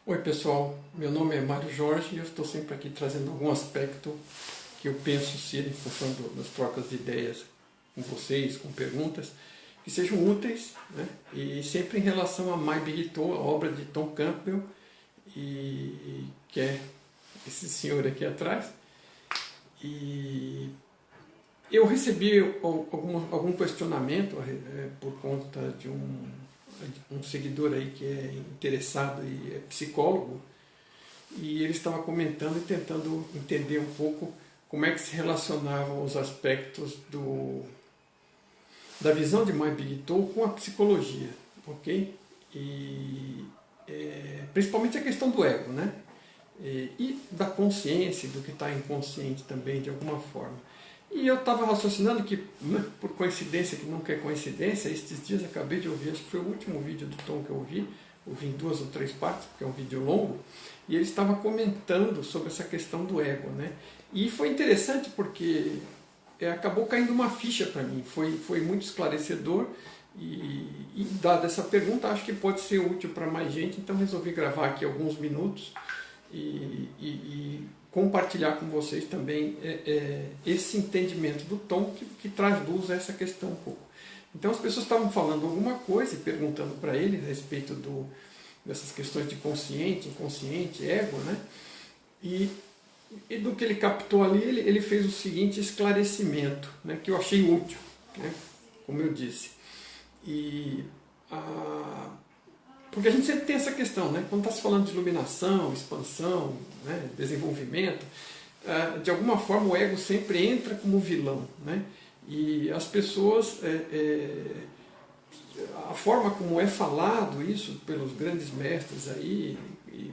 Oi pessoal, meu nome é Mário Jorge e eu estou sempre aqui trazendo algum aspecto que eu penso ser em função das trocas de ideias com vocês, com perguntas, que sejam úteis, né? E sempre em relação a My Big Tom, a obra de Tom Campbell, que é esse senhor aqui atrás. E eu recebi algum questionamento por conta de um seguidor aí que é interessado e é psicólogo, e ele estava comentando e tentando entender um pouco como é que se relacionavam os aspectos da visão de My Big Tom com a psicologia, ok? Principalmente a questão do ego, né? E da consciência, do que está inconsciente também, de alguma forma. E eu estava raciocinando que, por coincidência, que nunca é coincidência, estes dias acabei de ouvir, acho que foi o último vídeo do Tom que eu ouvi em 2 ou 3 partes, porque é um vídeo longo, e ele estava comentando sobre essa questão do ego, né? E foi interessante porque acabou caindo uma ficha para mim, foi muito esclarecedor, e dada essa pergunta, acho que pode ser útil para mais gente, então resolvi gravar aqui alguns minutos e compartilhar com vocês também esse entendimento do Tom que traz luz a essa questão um pouco. Então as pessoas estavam falando alguma coisa e perguntando para ele a respeito dessas questões de consciente, inconsciente, ego, né? E do que ele captou ali, ele fez o seguinte esclarecimento, né, que eu achei útil, né, como eu disse. Porque a gente sempre tem essa questão, né? Quando está se falando de iluminação, expansão, né? Desenvolvimento, de alguma forma o ego sempre entra como vilão, né? E as pessoas, a forma como é falado isso pelos grandes mestres aí, e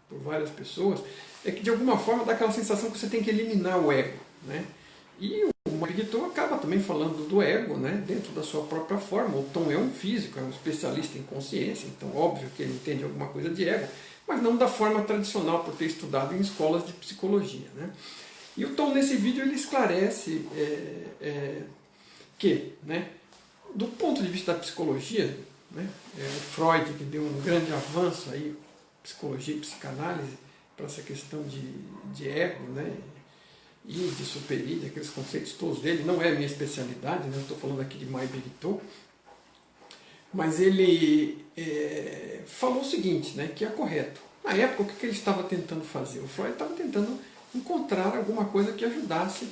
por várias pessoas, é que de alguma forma dá aquela sensação que você tem que eliminar o ego, né? E o Big Tom acaba também falando do ego, né, dentro da sua própria forma. O Tom é um físico, é um especialista em consciência, então óbvio que ele entende alguma coisa de ego, mas não da forma tradicional, por ter estudado em escolas de psicologia, né? E o Tom nesse vídeo ele esclarece que, né, do ponto de vista da psicologia, né, Freud que deu um grande avanço aí, psicologia e psicanálise, para essa questão de ego, né, e de superídeo, aqueles conceitos todos dele, não é a minha especialidade, né? Eu estou falando aqui de My Big Tom, mas ele falou o seguinte, né, que é correto. Na época, o que ele estava tentando fazer? O Freud estava tentando encontrar alguma coisa que ajudasse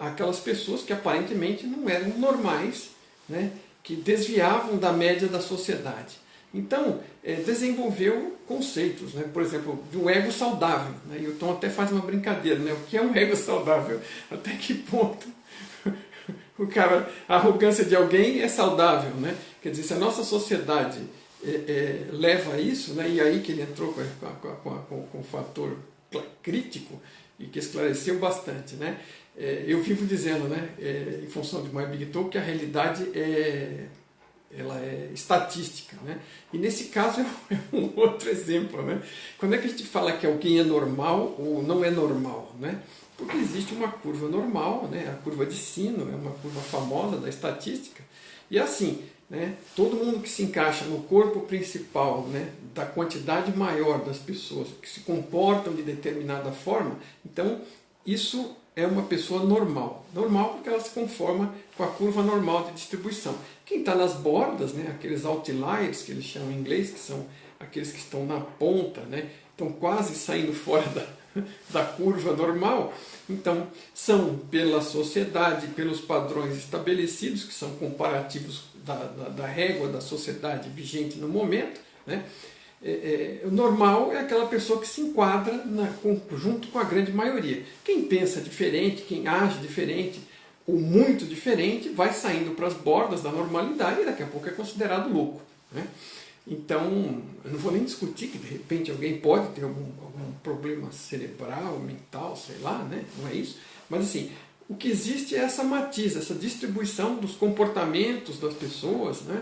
aquelas pessoas que aparentemente não eram normais, né, que desviavam da média da sociedade. Então, desenvolveu conceitos, né? Por exemplo, de um ego saudável, né? E o Tom até faz uma brincadeira, né? O que é um ego saudável? Até que ponto a arrogância de alguém é saudável, né? Quer dizer, se a nossa sociedade leva a isso, né? E aí que ele entrou com o fator crítico e que esclareceu bastante, né? Eu vivo dizendo, né, em função de My Big Tom, que a realidade ela é estatística, né? E nesse caso é um outro exemplo, né? Quando é que a gente fala que alguém é normal ou não é normal, né? Porque existe uma curva normal, né? A curva de Sino é uma curva famosa da estatística, e assim, né, todo mundo que se encaixa no corpo principal, né, da quantidade maior das pessoas que se comportam de determinada forma, então isso é uma pessoa normal. Normal porque ela se conforma com a curva normal de distribuição. Quem está nas bordas, né, aqueles outliers que eles chamam em inglês, que são aqueles que estão na ponta, né, estão quase saindo fora da curva normal, então são pela sociedade, pelos padrões estabelecidos, que são comparativos da régua da sociedade vigente no momento, né? O normal é aquela pessoa que se enquadra junto com a grande maioria. Quem pensa diferente, quem age diferente, ou muito diferente, vai saindo para as bordas da normalidade e daqui a pouco é considerado louco, né? Então, eu não vou nem discutir que de repente alguém pode ter algum problema cerebral, mental, sei lá, né? Não é isso. Mas assim, o que existe é essa matiz, essa distribuição dos comportamentos das pessoas, né?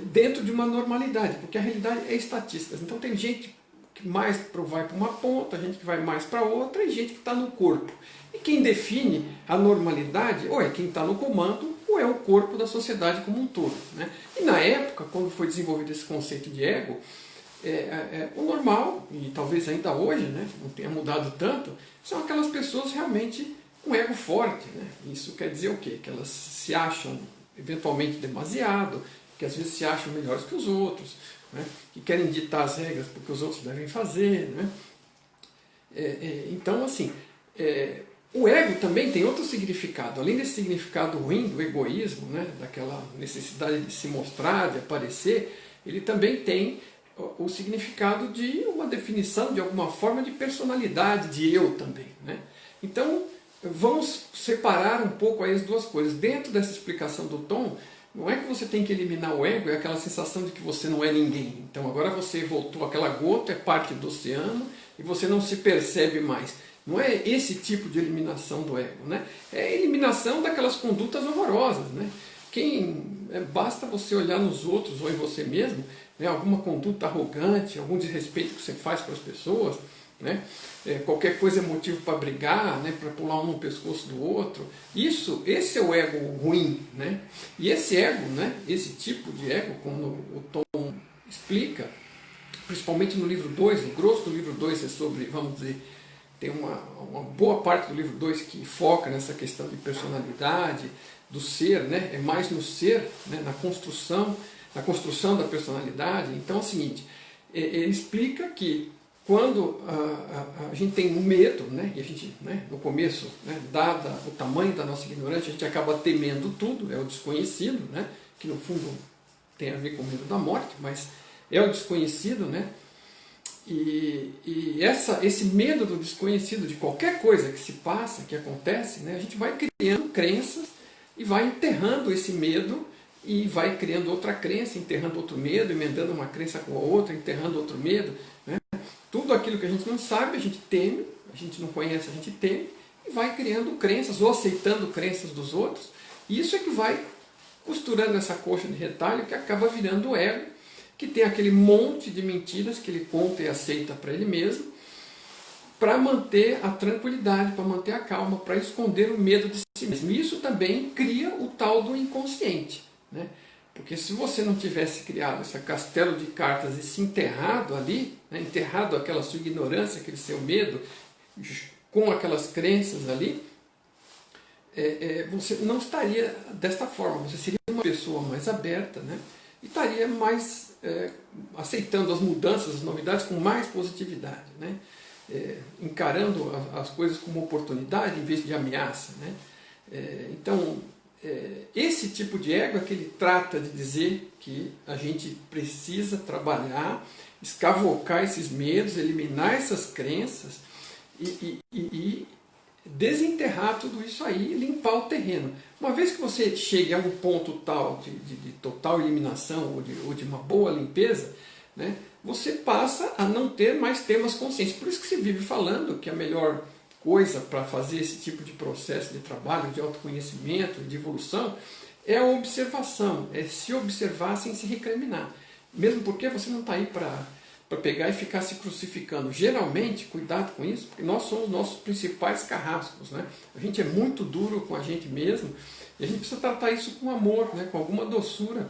Dentro de uma normalidade, porque a realidade é estatística. Então tem gente que mais vai para uma ponta, gente que vai mais para outra e gente que está no corpo. E quem define a normalidade ou é quem está no comando ou é o corpo da sociedade como um todo, né? E na época, quando foi desenvolvido esse conceito de ego, O normal, e talvez ainda hoje, né, não tenha mudado tanto, são aquelas pessoas realmente com ego forte. Né? Isso quer dizer o quê? Que elas se acham eventualmente demasiado, que às vezes se acham melhores que os outros, né? Que querem ditar as regras porque os outros devem fazer. Né? Então, assim, o ego também tem outro significado. Além desse significado ruim do egoísmo, né? Daquela necessidade de se mostrar, de aparecer, ele também tem o significado de uma definição, de alguma forma, de personalidade, de eu também. Né? Então, vamos separar um pouco aí as duas coisas. Dentro dessa explicação do Tom, não é que você tem que eliminar o ego, é aquela sensação de que você não é ninguém. Então agora você voltou aquela gota, é parte do oceano, e você não se percebe mais. Não é esse tipo de eliminação do ego. Né? É a eliminação daquelas condutas horrorosas. Né? Basta você olhar nos outros ou em você mesmo, né? Alguma conduta arrogante, algum desrespeito que você faz para as pessoas, né? Qualquer coisa é motivo para brigar, né? Para pular um no pescoço do outro. Esse é o ego ruim. Né? E esse ego, né? Esse tipo de ego, como o Tom explica, principalmente no livro 2, o grosso do livro 2 é sobre, vamos dizer, tem uma boa parte do livro 2 que foca nessa questão de personalidade, do ser, né? É mais no ser, né? na construção da personalidade. Então é o seguinte, ele explica que quando a gente tem um medo, né? E a gente, né? no começo, né? dado o tamanho da nossa ignorância, a gente acaba temendo tudo, é o desconhecido, né? Que no fundo tem a ver com o medo da morte, mas é o desconhecido, né? E esse medo do desconhecido, de qualquer coisa que se passa, que acontece, né? A gente vai criando crenças e vai enterrando esse medo e vai criando outra crença, enterrando outro medo, emendando uma crença com a outra, enterrando outro medo. Né? Tudo aquilo que a gente não sabe, a gente teme, a gente não conhece, a gente teme, e vai criando crenças ou aceitando crenças dos outros. E isso é que vai costurando essa coxa de retalho que acaba virando o ego, que tem aquele monte de mentiras que ele conta e aceita para ele mesmo, para manter a tranquilidade, para manter a calma, para esconder o medo de si mesmo. E isso também cria o tal do inconsciente. Né? Porque se você não tivesse criado esse castelo de cartas e se enterrado ali, né? Enterrado aquela sua ignorância, aquele seu medo, com aquelas crenças ali, você não estaria desta forma. Você seria uma pessoa mais aberta, né? E estaria mais aceitando as mudanças, as novidades com mais positividade. Né? Encarando as coisas como oportunidade em vez de ameaça. Né? Então, esse tipo de ego é que ele trata de dizer que a gente precisa trabalhar, escavocar esses medos, eliminar essas crenças e desenterrar tudo isso aí e limpar o terreno. Uma vez que você chegue a um ponto tal de total eliminação ou de uma boa limpeza, né, você passa a não ter mais temas conscientes. Por isso que se vive falando que a melhor coisa para fazer esse tipo de processo de trabalho, de autoconhecimento, de evolução, é a observação, é se observar sem se recriminar. Mesmo porque você não está aí para pegar e ficar se crucificando. Geralmente, cuidado com isso, porque nós somos nossos principais carrascos. Né? A gente é muito duro com a gente mesmo e a gente precisa tratar isso com amor, né? Com alguma doçura.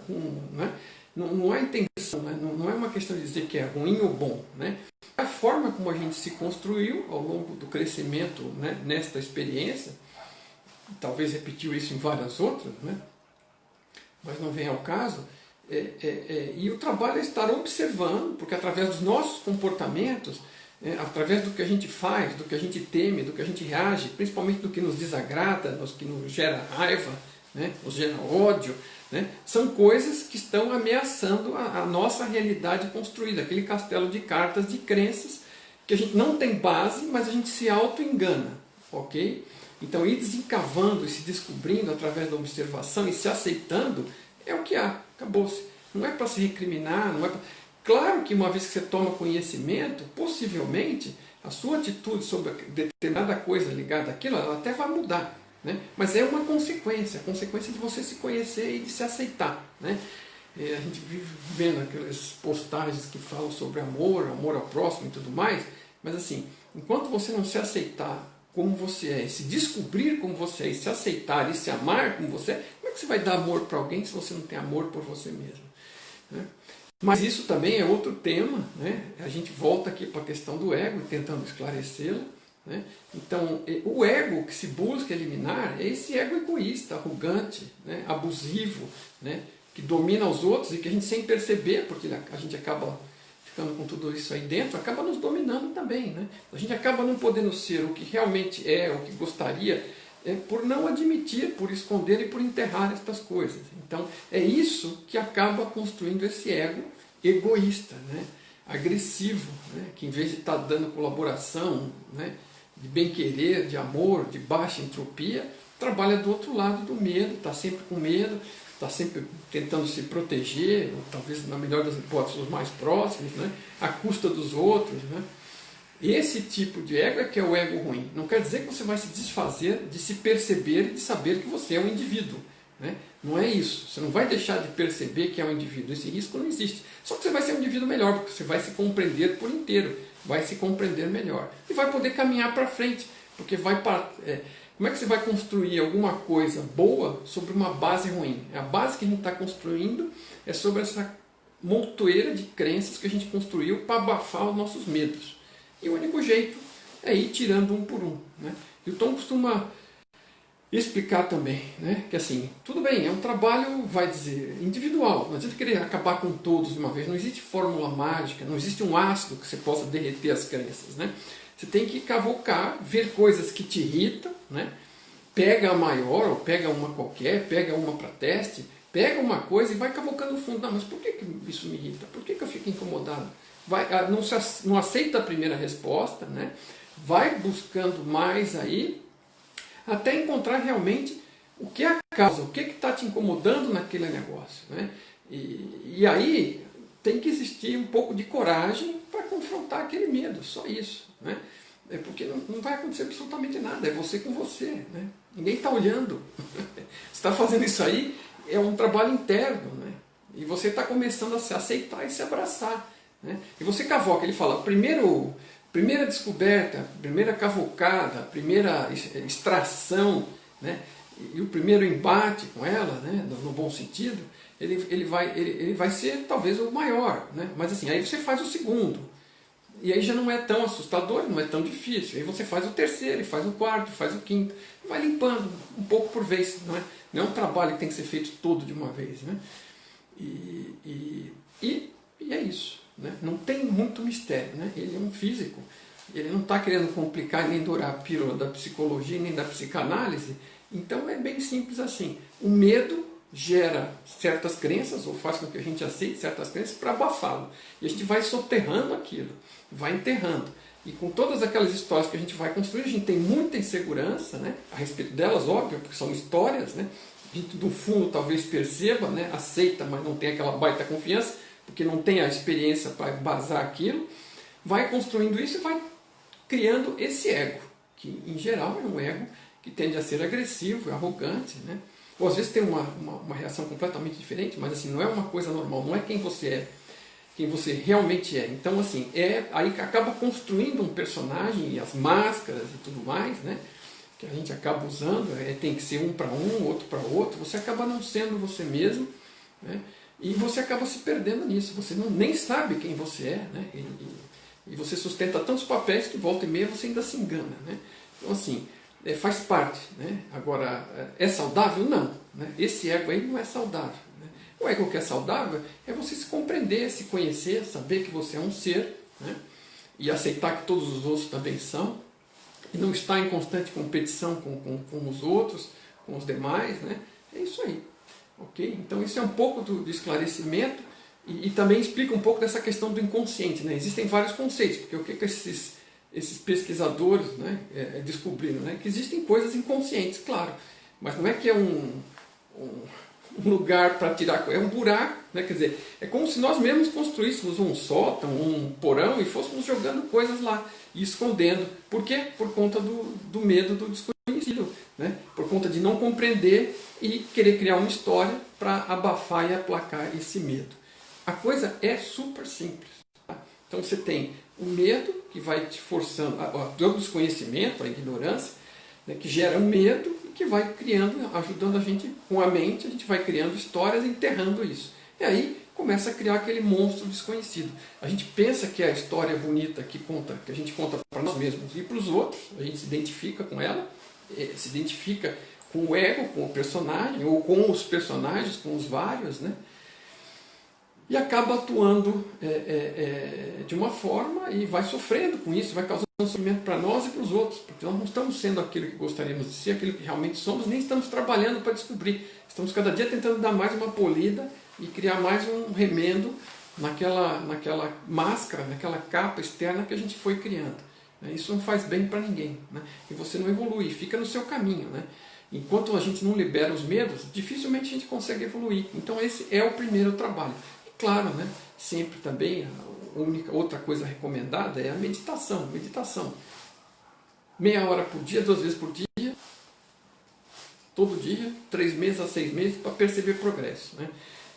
Né? Não é intenção, né? Não é uma questão de dizer que é ruim ou bom. Né? A forma como a gente se construiu ao longo do crescimento, né? Nesta experiência, talvez repetiu isso em várias outras, né? Mas não vem ao caso. E o trabalho é estar observando, porque através dos nossos comportamentos, através do que a gente faz, do que a gente teme, do que a gente reage, principalmente do que nos desagrada, do que nos gera raiva, né, nos gera ódio, né, são coisas que estão ameaçando a nossa realidade construída, aquele castelo de cartas, de crenças, que a gente não tem base, mas a gente se auto-engana. Ok? Então ir desencavando e se descobrindo através da observação e se aceitando é o que há. Acabou-se. Não é para se recriminar, não é pra... Claro que uma vez que você toma conhecimento, possivelmente a sua atitude sobre determinada coisa ligada àquilo, ela até vai mudar. Né? Mas é uma consequência, a consequência de você se conhecer e de se aceitar. Né? A gente vive vendo aquelas postagens que falam sobre amor, amor ao próximo e tudo mais, mas assim, enquanto você não se aceitar como você é, se descobrir como você é, e se aceitar e se amar como você é, como é que você vai dar amor para alguém se você não tem amor por você mesmo? Né? Mas isso também é outro tema, né? A gente volta aqui para a questão do ego, tentando esclarecê-lo, né? Então, o ego que se busca eliminar é esse ego egoísta, arrogante, né? Abusivo, né? Que domina os outros e que a gente, sem perceber, porque a gente acaba ficando com tudo isso aí dentro, acaba nos dominando também, né? A gente acaba não podendo ser o que realmente é, o que gostaria, por não admitir, por esconder e por enterrar estas coisas. Então, é isso que acaba construindo esse ego egoísta, né? Agressivo, né? Que em vez de estar dando colaboração, né? De bem-querer, de amor, de baixa entropia, trabalha do outro lado do medo, está sempre com medo, está sempre tentando se proteger, ou talvez, na melhor das hipóteses, os mais próximos, né? À custa dos outros, né? Esse tipo de ego é que é o ego ruim. Não quer dizer que você vai se desfazer de se perceber e de saber que você é um indivíduo, né? Não é isso. Você não vai deixar de perceber que é um indivíduo. Esse risco não existe. Só que você vai ser um indivíduo melhor, porque você vai se compreender por inteiro. Vai se compreender melhor. E vai poder caminhar para frente. Porque vai para... como é que você vai construir alguma coisa boa sobre uma base ruim? A base que a gente está construindo é sobre essa montoeira de crenças que a gente construiu para abafar os nossos medos. E o único jeito é ir tirando um por um, né? E o Tom costuma explicar também, né, que assim, tudo bem, é um trabalho, vai dizer, individual. Não adianta querer acabar com todos de uma vez. Não existe fórmula mágica, não existe um ácido que você possa derreter as crenças, né? Você tem que cavocar, ver coisas que te irritam, né? Pega a maior, ou pega uma qualquer, pega uma para teste, pega uma coisa e vai cavocando no fundo. Não, mas por que isso me irrita? Por que eu fico incomodado? Não aceita a primeira resposta, né? Vai buscando mais aí, até encontrar realmente o que é a causa, o que está te incomodando naquele negócio, né? E aí tem que existir um pouco de coragem para confrontar aquele medo, só isso, né? É porque não vai acontecer absolutamente nada, é você com você, né? Ninguém está olhando. Você está fazendo isso aí, é um trabalho interno, né? E você está começando a se aceitar e se abraçar, né? E você cavoca, ele fala, primeira descoberta, primeira cavocada, primeira extração, né? E o primeiro embate com ela, né? No bom sentido, ele vai ser talvez o maior, né? Mas assim, aí você faz o segundo, e aí já não é tão assustador, não é tão difícil. Aí você faz o terceiro, faz o quarto, faz o quinto, vai limpando um pouco por vez, não é? Não é um trabalho que tem que ser feito todo de uma vez, né? E é isso, né? Não tem muito mistério, né? Ele é um físico, ele não está querendo complicar nem dourar a pílula da psicologia nem da psicanálise, então é bem simples assim. O medo gera certas crenças, ou faz com que a gente aceite certas crenças para abafá-lo. E a gente vai soterrando aquilo, vai enterrando. E com todas aquelas histórias que a gente vai construir, a gente tem muita insegurança, né? A respeito delas, óbvio, porque são histórias, né? A gente do fundo talvez perceba, né? Aceita, mas não tem aquela baita confiança, porque não tem a experiência para embasar aquilo. Vai construindo isso e vai criando esse ego, que em geral é um ego que tende a ser agressivo, arrogante, né? Ou às vezes tem uma reação completamente diferente, mas assim, não é uma coisa normal, não é quem você é, quem você realmente é. Então assim, aí acaba construindo um personagem, e as máscaras e tudo mais, né? Que a gente acaba usando, tem que ser um para um, outro para outro, você acaba não sendo você mesmo, né? E você acaba se perdendo nisso, você nem sabe quem você é, né? E você sustenta tantos papéis que volta e meia você ainda se engana, né? Então assim, faz parte, né? Agora, é saudável? Não, né? Esse ego aí não é saudável, né? O ego que é saudável é você se compreender, se conhecer, saber que você é um ser, né? E aceitar que todos os outros também são, e não estar em constante competição com os outros, com os demais, né? É isso aí, ok? Então isso é um pouco do esclarecimento e também explica um pouco dessa questão do inconsciente, né? Existem vários conceitos, porque o que esses pesquisadores, né, descobriram, né, que existem coisas inconscientes, claro, mas não é que é um lugar para tirar, é um buraco, né, quer dizer, é como se nós mesmos construíssemos um sótão, um porão e fôssemos jogando coisas lá e escondendo. Por quê? Por conta do medo do desconhecido, né, por conta de não compreender e querer criar uma história para abafar e aplacar esse medo. A coisa é super simples. Tá? Então você tem o medo, que vai te forçando, o desconhecimento, a ignorância, né, que gera um medo e que vai criando, ajudando a gente com a mente, a gente vai criando histórias, enterrando isso. E aí, começa a criar aquele monstro desconhecido. A gente pensa que é a história bonita que a gente conta para nós mesmos e para os outros, a gente se identifica com ela, se identifica com o ego, com o personagem, ou com os personagens, com os vários, né? E acaba atuando de uma forma e vai sofrendo com isso, vai causando sofrimento para nós e para os outros, porque nós não estamos sendo aquilo que gostaríamos de ser, aquilo que realmente somos, nem estamos trabalhando para descobrir. Estamos cada dia tentando dar mais uma polida e criar mais um remendo naquela máscara, naquela capa externa que a gente foi criando. Isso não faz bem para ninguém, né? E você não evolui, fica no seu caminho, né? Enquanto a gente não libera os medos, dificilmente a gente consegue evoluir. Então esse é o primeiro trabalho. E claro, né, sempre também a única outra coisa recomendada é a meditação. Meditação. Meia hora por dia, 2 vezes por dia, todo dia, 3 meses a 6 meses, para perceber progresso, né?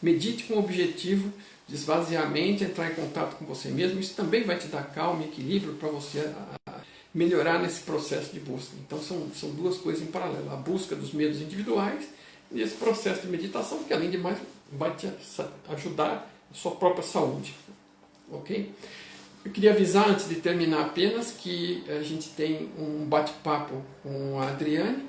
Medite com o objetivo de esvaziar a mente, entrar em contato com você mesmo. Isso também vai te dar calma e equilíbrio para você melhorar nesse processo de busca. Então são duas coisas em paralelo. A busca dos medos individuais e esse processo de meditação, que além de mais vai te ajudar a sua própria saúde. Ok? Eu queria avisar antes de terminar apenas que a gente tem um bate-papo com a Adriane,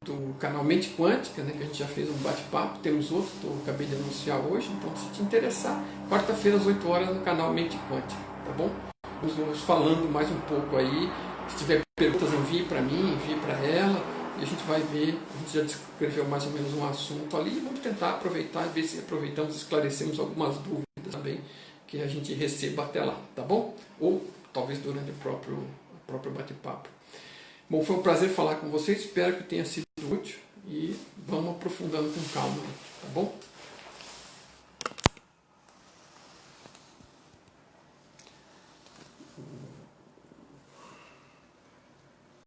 do canal Mente Quântica, né, que a gente já fez um bate-papo, temos outro, acabei de anunciar hoje, então se te interessar, quarta-feira às 8 horas no canal Mente Quântica, tá bom? Vamos falando mais um pouco aí, se tiver perguntas envie para mim, envie para ela, e a gente vai ver, a gente já descreveu mais ou menos um assunto ali, e vamos tentar aproveitar, ver se aproveitamos e esclarecemos algumas dúvidas também que a gente receba até lá, tá bom? Ou talvez durante o próprio bate-papo. Bom, foi um prazer falar com vocês, espero que tenha sido útil e vamos aprofundando com calma, tá bom?